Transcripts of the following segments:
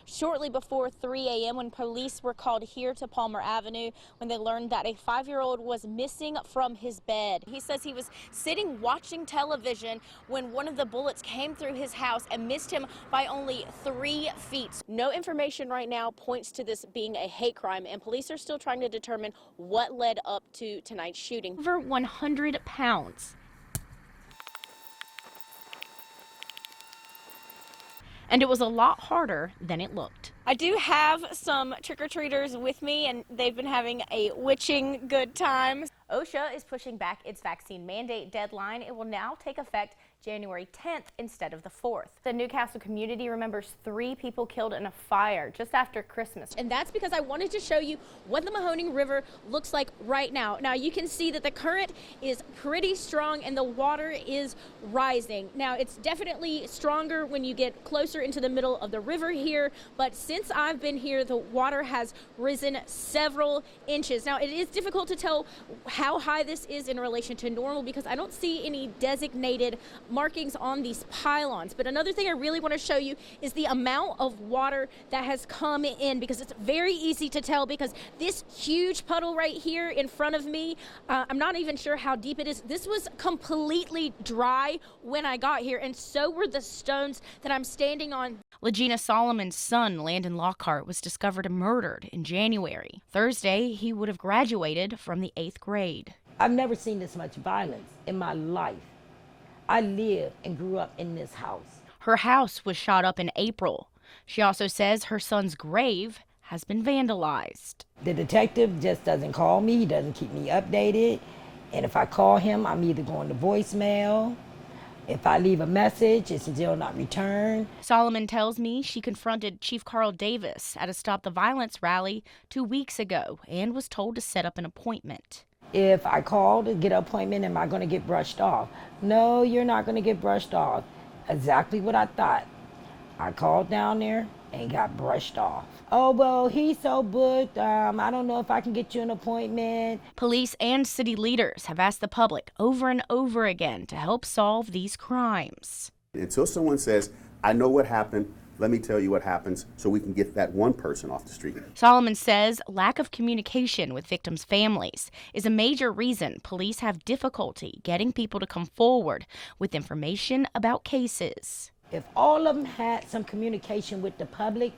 shortly before 3 a.m. when police were called here to Palmer Avenue when they learned that a 5-year-old was missing from his bed. He says he was sitting watching television when one of the bullets came through his house and missed him by only 3 feet. No information right now points to this being a hate crime, and police are still trying to determine what led up to tonight's shooting. Over 100 pounds. And it was a lot harder than it looked. I do have some trick-or-treaters with me, and they've been having a witching good time. OSHA is pushing back its vaccine mandate deadline. It will now take effect January 10th instead of the 4th. The Newcastle community remembers 3 people killed in a fire just after Christmas. And that's because I wanted to show you what the Mahoning River looks like right now. Now you can see that the current is pretty strong and the water is rising. Now it's definitely stronger when you get closer into the middle of the river here, but since I've been here, the water has risen several inches. Now it is difficult to tell how high this is in relation to normal because I don't see any designated markings on these pylons. But another thing I really want to show you is the amount of water that has come in, because it's very easy to tell because this huge puddle right here in front of me, I'm not even sure how deep it is. This was completely dry when I got here, and so were the stones that I'm standing on. Legina Solomon's son, Landon Lockhart, was discovered murdered in January. Thursday, he would have graduated from the 8th grade. I've never seen this much violence in my life. I live and grew up in this house. Her house was shot up in April. She also says her son's grave has been vandalized. The detective just doesn't call me. He doesn't keep me updated. And if I call him, I'm either going to voicemail. If I leave a message, it's still not returned. Solomon tells me she confronted Chief Carl Davis at a Stop the Violence rally 2 weeks ago and was told to set up an appointment. If I call to get an appointment, am I going to get brushed off? No, you're not going to get brushed off. Exactly what I thought. I called down there and got brushed off. Oh, well, he's so booked. I don't know if I can get you an appointment. Police and city leaders have asked the public over and over again to help solve these crimes. Until someone says, I know what happened, let me tell you what happens, so we can get that one person off the street. Solomon says lack of communication with victims' families is a major reason police have difficulty getting people to come forward with information about cases. If all of them had some communication with the public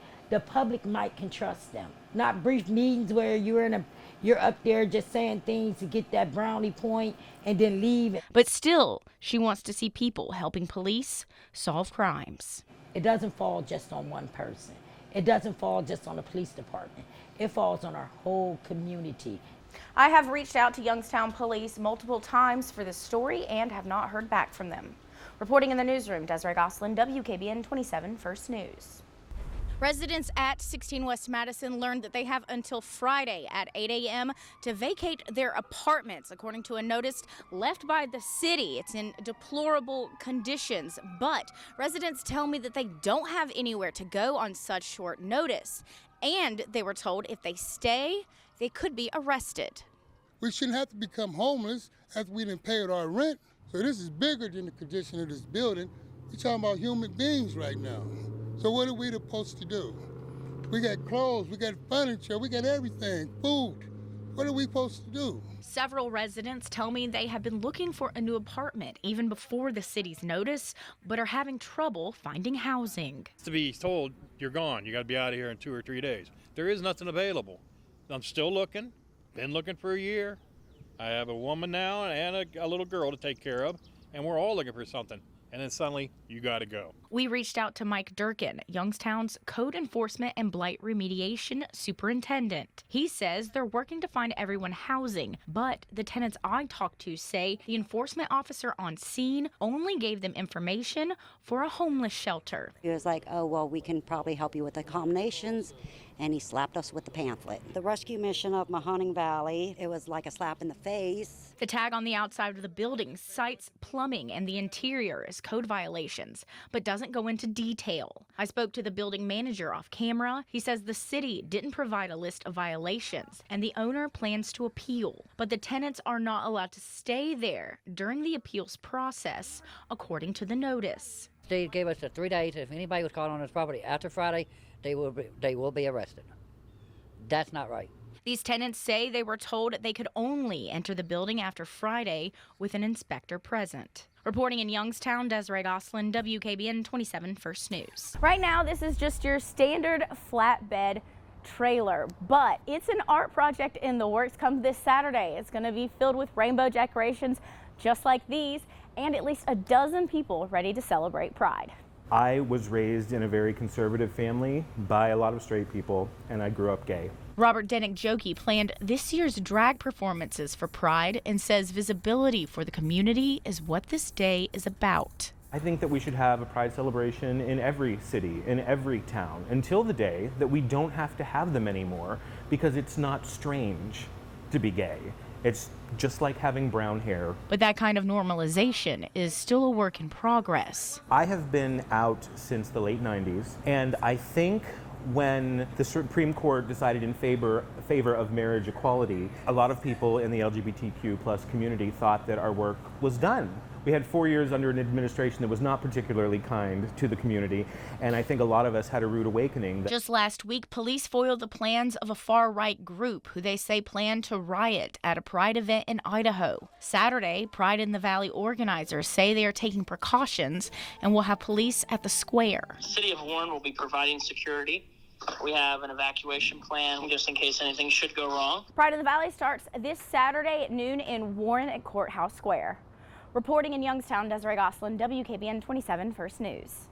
might can trust them. Not brief meetings where you're up there just saying things to get that brownie point and then leave. But still, she wants to see people helping police solve crimes. It doesn't fall just on one person. It doesn't fall just on the police department. It falls on our whole community. I have reached out to Youngstown Police multiple times for this story and have not heard back from them. Reporting in the newsroom, Desirae Gostlin, WKBN 27 First News. Residents at 16 West Madison learned that they have until Friday at 8 a.m. to vacate their apartments, according to a notice left by the city. It's in deplorable conditions, but residents tell me that they don't have anywhere to go on such short notice. And they were told if they stay, they could be arrested. We shouldn't have to become homeless after we done paid our rent. So this is bigger than the condition of this building. We're talking about human beings right now. So what are we supposed to do? We got clothes, we got furniture, we got everything, food. What are we supposed to do? Several residents tell me they have been looking for a new apartment even before the city's notice, but are having trouble finding housing. To be told you're gone, you got to be out of here in 2 or 3 days. There is nothing available. I'm still looking, been looking for a year. I have a woman now and a little girl to take care of, and we're all looking for something. And then suddenly, you got to go. We reached out to Mike Durkin, Youngstown's Code Enforcement and Blight Remediation Superintendent. He says they're working to find everyone housing, but the tenants I talked to say the enforcement officer on scene only gave them information for a homeless shelter. He was like, oh, well, we can probably help you with accommodations. And he slapped us with the pamphlet. The rescue mission of Mahoning Valley, it was like a slap in the face. The tag on the outside of the building cites plumbing and the interior as code violations, but doesn't go into detail. I spoke to the building manager off camera. He says the city didn't provide a list of violations, and the owner plans to appeal. But the tenants are not allowed to stay there during the appeals process, according to the notice. They gave us the 3 days. If anybody was caught on this property after Friday, they will be arrested. That's not right. These tenants say they were told they could only enter the building after Friday with an inspector present. Reporting in Youngstown, Desirae Gostlin, WKBN 27 First News. Right now, this is just your standard flatbed trailer, but it's an art project in the works come this Saturday. It's going to be filled with rainbow decorations just like these, and at least a dozen people ready to celebrate Pride. I was raised in a very conservative family by a lot of straight people, and I grew up gay. Robert Denick-Joki planned this year's drag performances for Pride and says visibility for the community is what this day is about. I think that we should have a Pride celebration in every city, in every town, until the day that we don't have to have them anymore, because it's not strange to be gay. It's just like having brown hair. But that kind of normalization is still a work in progress. I have been out since the late 90s, and I think when the Supreme Court decided in favor of marriage equality, a lot of people in the LGBTQ plus community thought that our work was done. We had 4 years under an administration that was not particularly kind to the community, and I think a lot of us had a rude awakening. Just last week, police foiled the plans of a far-right group who they say planned to riot at a Pride event in Idaho. Saturday, Pride in the Valley organizers say they are taking precautions and will have police at the square. The City of Warren will be providing security. We have an evacuation plan just in case anything should go wrong. Pride in the Valley starts this Saturday at noon in Warren at Courthouse Square. Reporting in Youngstown, Desirae Gostlin, WKBN 27 First News.